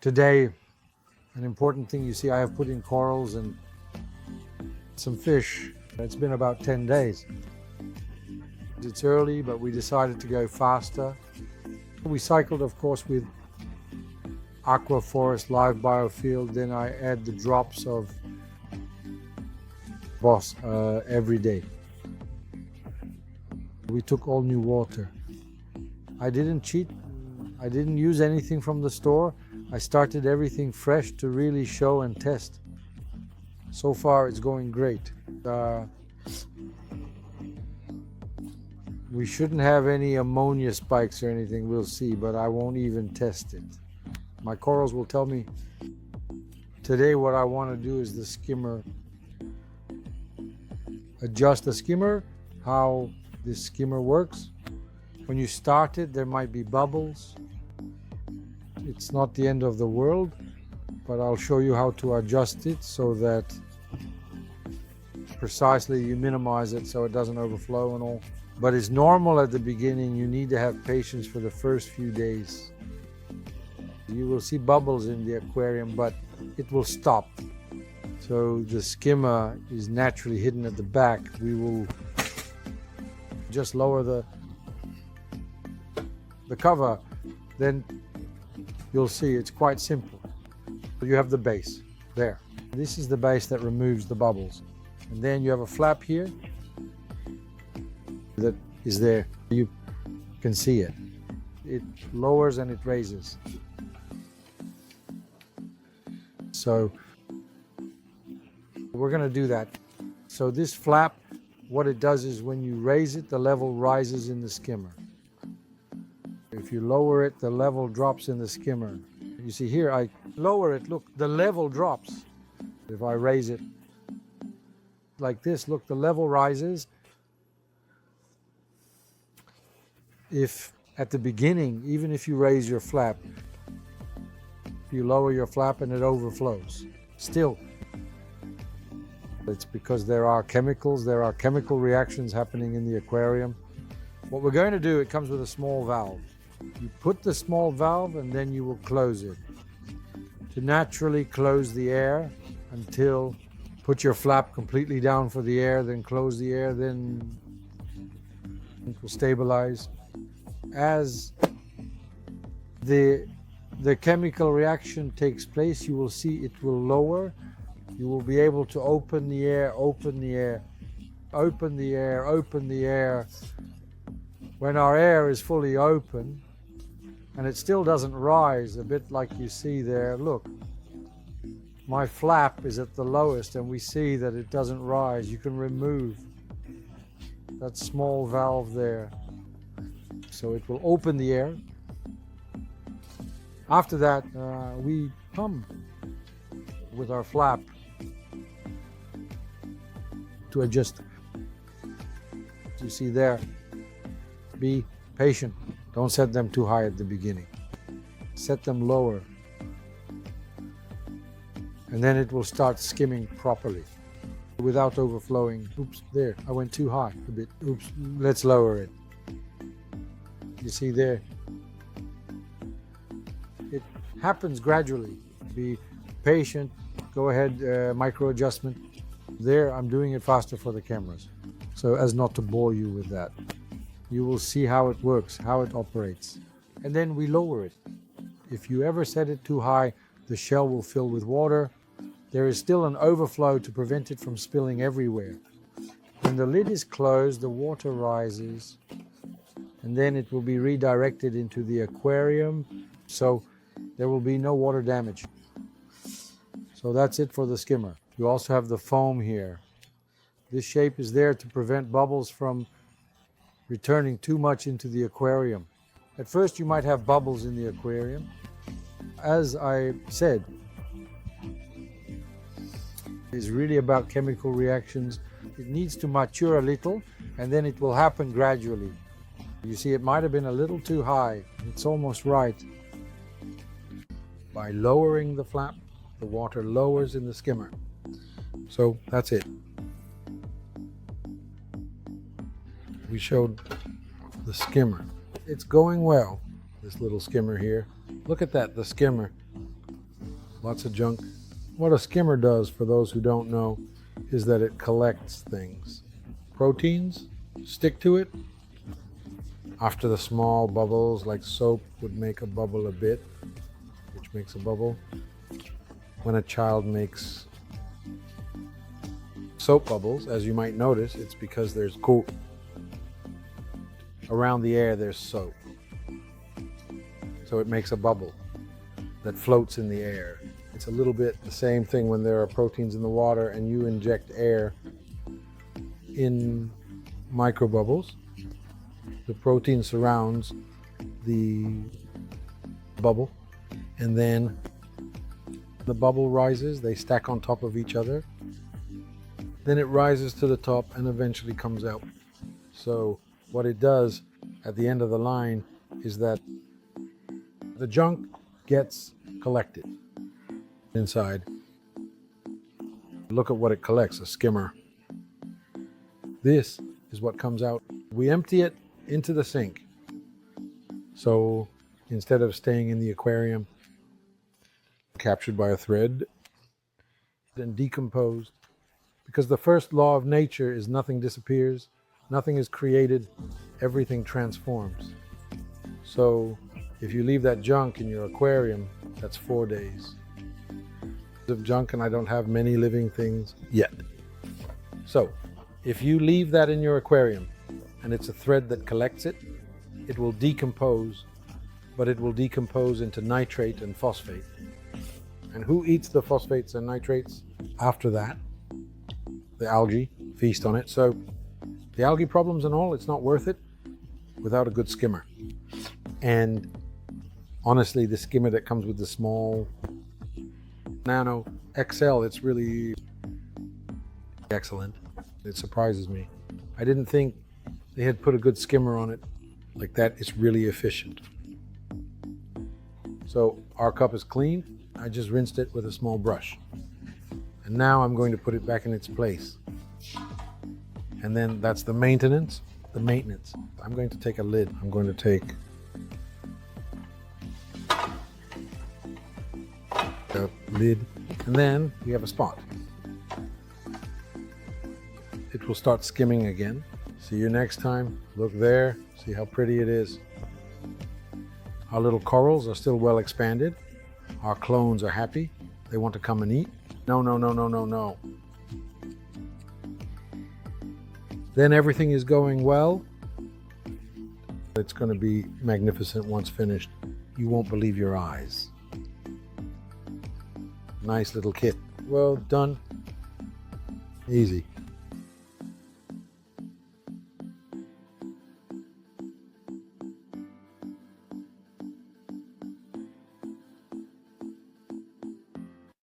Today, an important thing you see, I have put in corals and some fish. It's been about 10 days. It's early, but we decided to go faster. We cycled, of course, with aqua forest, live biofield. Then I add the drops of Boss every day. We took all new water. I didn't cheat. I didn't use anything from the store. I started everything fresh to really show and test. So far, it's going great. We shouldn't have any ammonia spikes or anything, we'll see, but I won't even test it. My corals will tell me. Today what I want to do is the skimmer. Adjust the skimmer, how this skimmer works. When you start it, there might be bubbles. It's not the end of the world, but I'll show you how to adjust it so that precisely you minimize it so it doesn't overflow and all. But it's normal at the beginning. You need to have patience for the first few days. You will see bubbles in the aquarium, but it will stop. So the skimmer is naturally hidden at the back. We will just lower the cover, then you'll see it's quite simple. You have the base there. This is the base that removes the bubbles. And then you have a flap here that is there. You can see it. It lowers and it raises. So we're going to do that. So this flap, what it does is when you raise it, the level rises in the skimmer. If you lower it, the level drops in the skimmer. You see here, I lower it, look, the level drops. If I raise it like this, look, the level rises. If at the beginning, even if you raise your flap, you lower your flap and it overflows. Still, it's because there are chemical reactions happening in the aquarium. What we're going to do, it comes with a small valve. You put the small valve and then you will close it. To naturally close the air until, put your flap completely down for the air, then close the air, then it will stabilize. As the chemical reaction takes place, you will see it will lower. You will be able to open the air, open the air, open the air, open the air. When our air is fully open, and it still doesn't rise, a bit like you see there, look, my flap is at the lowest and we see that it doesn't rise. You can remove that small valve there. So it will open the air. After that, we pump with our flap to adjust. You see there, be patient. Don't set them too high at the beginning. Set them lower. And then it will start skimming properly without overflowing. Oops, there, I went too high a bit. Oops, let's lower it. You see there, it happens gradually. Be patient, go ahead, micro adjustment. There, I'm doing it faster for the cameras, so as not to bore you with that. You will see how it works, how it operates. And then we lower it. If you ever set it too high, the shell will fill with water. There is still an overflow to prevent it from spilling everywhere. When the lid is closed, the water rises, and then it will be redirected into the aquarium, so there will be no water damage. So that's it for the skimmer. You also have the foam here. This shape is there to prevent bubbles from returning too much into the aquarium. At first you might have bubbles in the aquarium. As I said, it's really about chemical reactions. It needs to mature a little and then it will happen gradually. You see, it might have been a little too high. It's almost right. By lowering the flap, the water lowers in the skimmer. So that's it. We showed the skimmer. It's going well, this little skimmer here. Look at that, the skimmer. lots of junk. What a skimmer does, for those who don't know, is that it collects things. Proteins stick to it. After the small bubbles, like soap would make a bubble a bit, which makes a bubble. When a child makes soap bubbles, as you might notice, it's because there's around the air there's soap. So it makes a bubble that floats in the air. It's a little bit the same thing when there are proteins in the water and you inject air in microbubbles. The protein surrounds the bubble, and then the bubble rises, they stack on top of each other. Then it rises to the top and eventually comes out. So what it does at the end of the line is that the junk gets collected inside. Look at what it collects, a skimmer. This is what comes out. We empty it into the sink. So instead of staying in the aquarium, captured by a thread, then decomposed. Because the first law of nature is nothing disappears, nothing is created, everything transforms. So if you leave that junk in your aquarium, that's 4 days of junk, and I don't have many living things yet. So if you leave that in your aquarium and it's a thread that collects it, it will decompose, but it will decompose into nitrate and phosphate. And who eats the phosphates and nitrates after that? The algae feast on it. So the algae problems and all, it's not worth it without a good skimmer. And honestly, the skimmer that comes with the small Nano XL, it's really excellent. It surprises me. I didn't think they had put a good skimmer on it like that. It's really efficient. So our cup is clean. I just rinsed it with a small brush. And now I'm going to put it back in its place. And then that's the maintenance. I'm going to take a lid. I'm going to take the lid, and then we have a spot. It will start skimming again. See you next time. Look there. See how pretty it is. Our little corals are still well expanded. Our clones are happy. They want to come and eat. No, no, no, no, no, no. Then everything is going well. It's going to be magnificent once finished. You won't believe your eyes. Nice little kit. Well done. Easy.